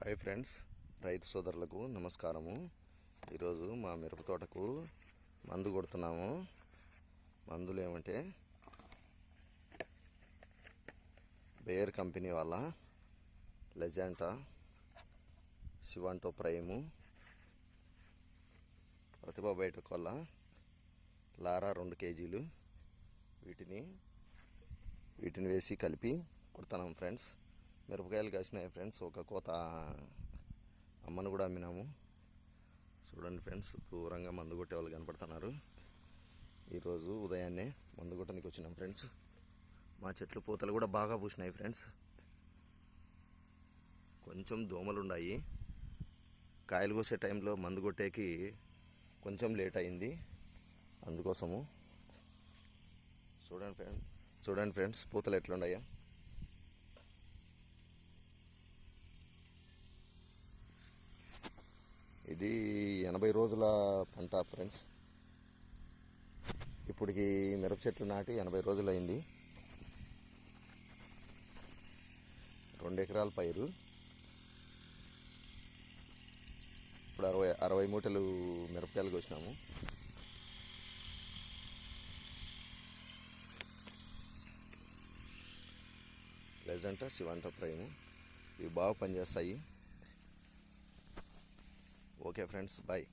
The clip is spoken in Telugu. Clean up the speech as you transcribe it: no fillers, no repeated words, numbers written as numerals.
హాయ్ ఫ్రెండ్స్, రైతు సోదరులకు నమస్కారము. ఈరోజు మా మిరప తోటకు మందు కొడుతున్నాము. మందులు ఏమంటే బేయర్ కంపెనీ వాళ్ళ లెజెంటా, సివాంటో ప్రైము, ప్రతిభా బయోటెక్ వల్ల లారా 2 kg వీటిని వేసి కలిపి కొడుతున్నాం ఫ్రెండ్స్. మిరపకాయలు కాసినాయి ఫ్రెండ్స్. ఒక కోత అమ్మను కూడా అమ్మినాము. చూడండి ఫ్రెండ్స్, దూరంగా మందు కొట్టే వాళ్ళు కనపడుతున్నారు. ఈరోజు ఉదయాన్నే మందు కొట్టడానికి వచ్చినాం ఫ్రెండ్స్. మా చెట్లు పూతలు కూడా బాగా పూసినాయి ఫ్రెండ్స్. కొంచెం దోమలు ఉన్నాయి. కాయలు కోసే టైంలో మందు కొట్టేకి కొంచెం లేట్ అయింది. అందుకోసము చూడండి ఫ్రెండ్స్ పూతలు ఎట్లున్నాయో. ఇది 80 రోజుల పంట ఫ్రెండ్స్. ఇప్పటికి మిరప చెట్లు నాటి 80 రోజులు అయింది. 2 ఎకరాల పైరు. ఇప్పుడు 60 మూటలు మిరపకాయలు కోసినాము. లెజెంటా, సివాంటో ప్రైము ఇవి బాగా పనిచేస్తాయి. Okay friends, bye.